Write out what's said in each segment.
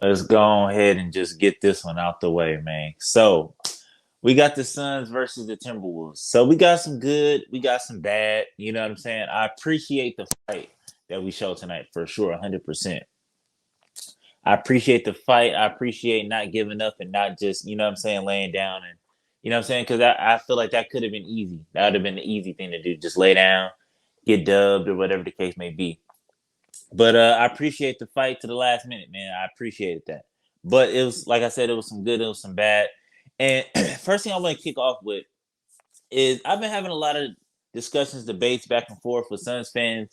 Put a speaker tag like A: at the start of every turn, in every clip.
A: Let's go ahead and just get this one out the way, man. So we got the Suns versus the Timberwolves. So we got some good, we got some bad. You know what I'm saying? I appreciate the fight that we showed tonight for sure, 100%. I appreciate the fight. I appreciate not giving up and not just, you know what I'm saying, laying down and, you know what I'm saying? Because I feel like that could have been easy. That would have been the easy thing to do. Just lay down, get dubbed or whatever the case may be. But I appreciate the fight to the last minute, man. I appreciated that. But it was like I said, it was some good, it was some bad. And first thing I want to kick off with is I've been having a lot of discussions, debates back and forth with Suns fans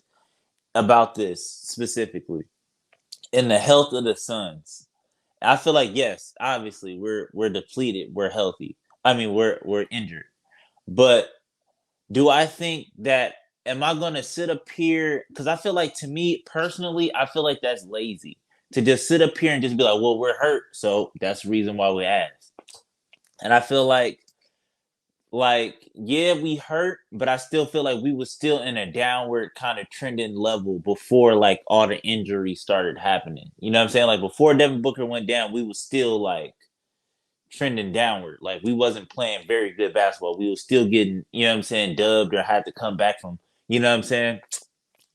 A: about this specifically in the health of the Suns. I feel like yes, obviously we're depleted, we're healthy. I mean, we're injured. But do I think that am I going to sit up here? Because I feel like to me personally, I feel like that's lazy to just sit up here and just be like, well, we're hurt, so that's the reason why we asked. And I feel like yeah, we hurt, but I still feel like we was still in a downward kind of trending level before like all the injuries started happening. You know what I'm saying? Like before Devin Booker went down, we was still like trending downward. Like we wasn't playing very good basketball. We was still getting, you know what I'm saying, dubbed or had to come back from, you know what I'm saying?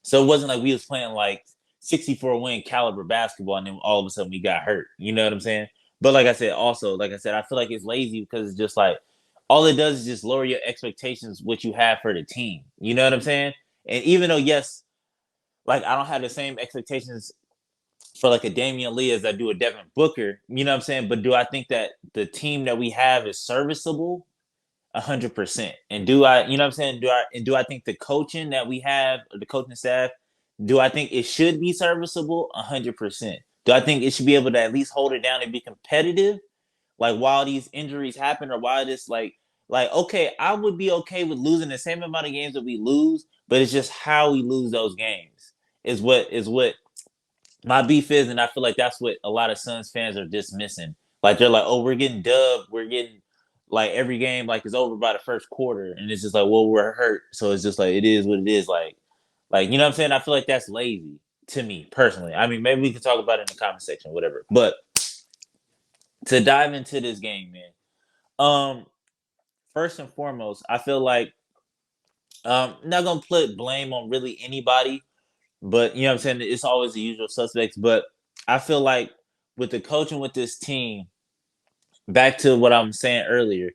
A: So it wasn't like we was playing like 64 win caliber basketball and then all of a sudden we got hurt. You know what I'm saying? But like I said, also, like I said, I feel like it's lazy because it's just like all it does is just lower your expectations what you have for the team. You know what I'm saying? And even though yes, like I don't have the same expectations for like a Damian Lee as I do a Devin Booker, you know what I'm saying? But do I think that the team that we have is serviceable? 100%. And do I, you know what I'm saying? Do I think the coaching that we have, or the coaching staff, do I think it should be serviceable? 100%. Do I think it should be able to at least hold it down and be competitive? Like while these injuries happen or while this like okay, I would be okay with losing the same amount of games that we lose, but it's just how we lose those games is what my beef is, and I feel like that's what a lot of Suns fans are dismissing. Like they're like, "Oh, we're getting dubbed. We're getting like every game like is over by the first quarter," and it's just like, "Well, we're hurt." So it's just like it is what it is. Like you know what I'm saying? I feel like that's lazy to me personally. I mean, maybe we can talk about it in the comment section, whatever. But to dive into this game, man. Um, First and foremost, I feel like not gonna put blame on really anybody, but you know what I'm saying? It's always the usual suspects. But I feel like with the coaching with this team, back to what I'm saying earlier,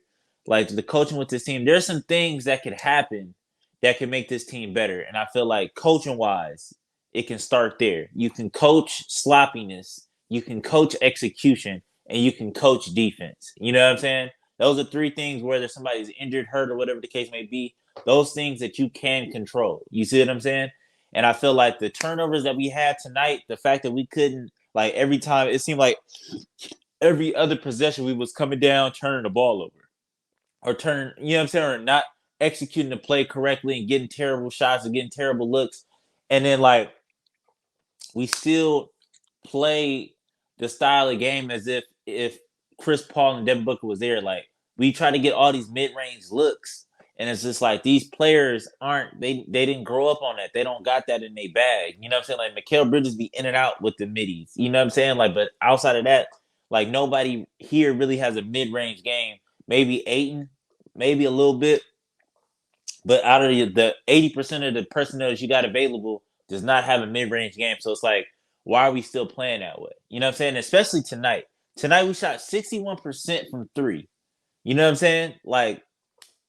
A: like the coaching with this team, there's some things that could happen that can make this team better. And I feel like coaching wise, it can start there. You can coach sloppiness, you can coach execution, and you can coach defense. You know what I'm saying? Those are three things, whether somebody's injured, hurt, or whatever the case may be, those things that you can control. You see what I'm saying? And I feel like the turnovers that we had tonight, the fact that we couldn't, like every time, it seemed like every other possession we was coming down, turning the ball over, or turning, you know what I'm saying, or not executing the play correctly and getting terrible shots and getting terrible looks. And then like we still play the style of game as if Chris Paul and Devin Booker was there. Like we try to get all these mid-range looks. And it's just like these players aren't they didn't grow up on that. They don't got that in their bag. You know what I'm saying? Like Mikal Bridges be in and out with the middies. You know what I'm saying? Like, but outside of that, like nobody here really has a mid-range game. Maybe Aiton, maybe a little bit, but out of the 80% of the personnel that you got available does not have a mid-range game. So it's like, why are we still playing that way? You know what I'm saying? Especially tonight. Tonight we shot 61% from three. You know what I'm saying? Like,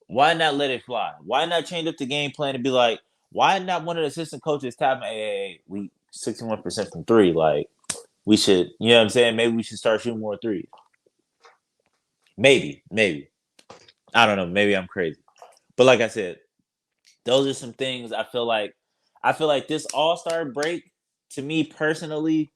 A: why not let it fly? Why not change up the game plan and be like, why not one of the assistant coaches tap me, hey, we 61% from three. Like, we should, you know what I'm saying? Maybe we should start shooting more threes. Maybe. I don't know. Maybe I'm crazy. But like I said, those are some things I feel like this all-star break to me personally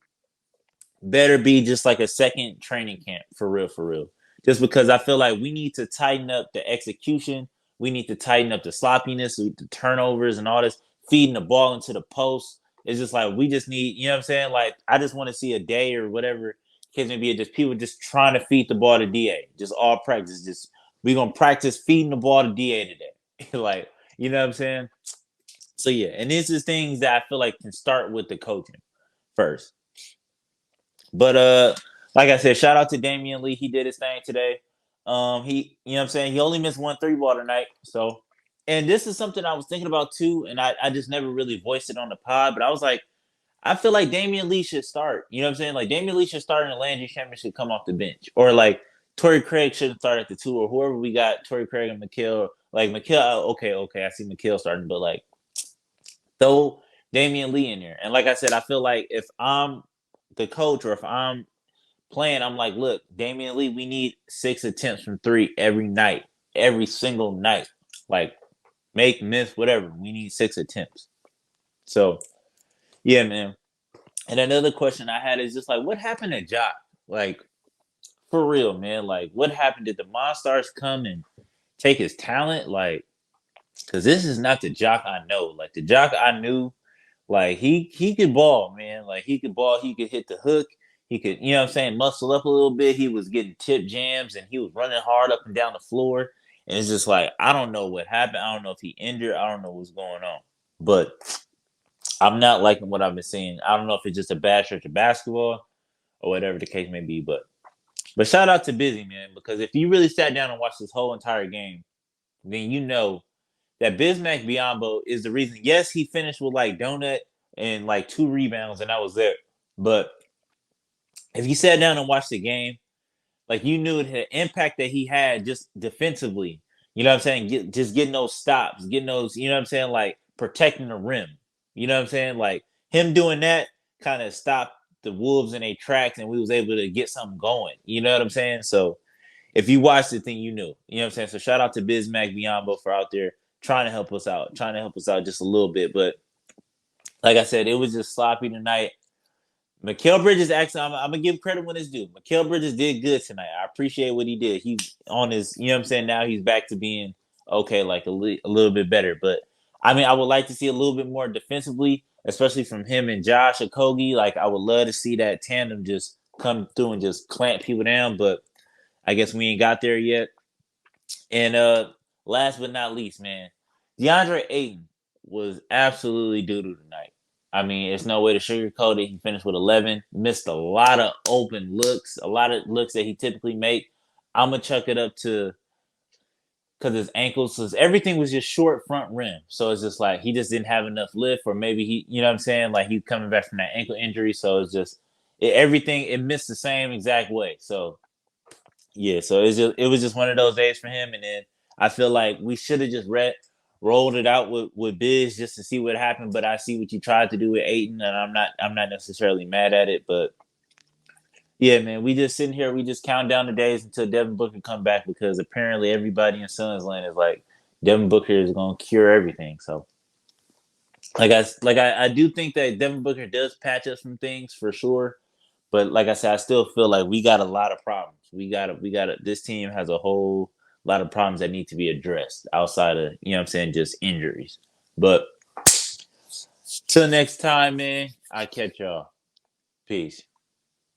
A: better be just like a second training camp for real. Just because I feel like we need to tighten up the execution, we need to tighten up the sloppiness, the turnovers and all this feeding the ball into the post. It's just like we just need, you know what I'm saying? Like I just want to see a day or whatever case may be, just people just trying to feed the ball to DA. Just all practice. Just we gonna practice feeding the ball to DA today. Like, you know what I'm saying? So yeah, and this is things that I feel like can start with the coaching first. But like I said, shout out to Damian Lee. He did his thing today. He, you know what I'm saying? He only missed one three ball tonight. So, and this is something I was thinking about too, and I just never really voiced it on the pod, but I was like, I feel like Damian Lee should start. You know what I'm saying? Like Damian Lee should start in the Landry Championship, come off the bench, or like Torrey Craig shouldn't start at the two, or whoever we got, Torrey Craig and McKill. Like McKill, okay, I see McKill starting, but like throw Damian Lee in there. And like I said, I feel like if I'm the coach or if I'm playing, I'm like, look, Damian Lee, we need 6 attempts from three every night, every single night. Like make, miss, whatever. We need 6 attempts. So yeah, man. And another question I had is just like, what happened to Jock? Like, for real, man. Like, what happened? Did the Monstars come and take his talent? Like, because this is not the Jock I know. Like, the Jock I knew, like, he could ball, man. Like, he could ball. He could hit the hook. He could, you know what I'm saying, muscle up a little bit. He was getting tip jams and he was running hard up and down the floor. And it's just like, I don't know what happened. I don't know if he injured. I don't know what's going on. But I'm not liking what I've been seeing. I don't know if it's just a bad stretch of basketball or whatever the case may be. But shout out to Busy, man, because if you really sat down and watched this whole entire game, then you know that Bismack Biyombo is the reason. Yes, he finished with like donut and like 2 rebounds, and that was it. But if you sat down and watched the game, like you knew the impact that he had just defensively. You know what I'm saying? Just getting those stops, getting those, you know what I'm saying, like protecting the rim. You know what I'm saying? Like him doing that kind of stopped the Wolves in their tracks and we was able to get something going. You know what I'm saying? So if you watched it, then you knew. You know what I'm saying? So shout out to Bismack Biyombo for out there trying to help us out, just a little bit. But like I said, it was just sloppy tonight. Mikal Bridges actually, I'm gonna give credit when it's due. Mikal Bridges did good tonight. I appreciate what he did. He's on his, you know what I'm saying. Now he's back to being okay, like a little bit better. But I mean, I would like to see a little bit more defensively, especially from him and Josh Okogie. Like I would love to see that tandem just come through and just clamp people down. But I guess we ain't got there yet. And last but not least, man, DeAndre Ayton was absolutely doo-doo tonight. I mean, it's no way to sugarcoat it. He finished with 11, missed a lot of open looks, a lot of looks that he typically make. I'm gonna chuck it up to because his ankles, because everything was just short front rim. So it's just like he just didn't have enough lift, or maybe he, you know what I'm saying, like he's coming back from that ankle injury. So it's just everything it missed the same exact way. So yeah, so it was just one of those days for him, and then I feel like we should have just rolled it out with Biz just to see what happened. But I see what you tried to do with Aiton, and I'm not necessarily mad at it. But yeah, man, we just sitting here, we just count down the days until Devin Booker come back because apparently everybody in Suns land is like Devin Booker is gonna cure everything. So I do think that Devin Booker does patch up some things for sure. But like I said, I still feel like we got a lot of problems. We got this team has a whole lot of problems that need to be addressed outside of, you know what I'm saying, just injuries. But till next time, man, I'll catch y'all. Peace.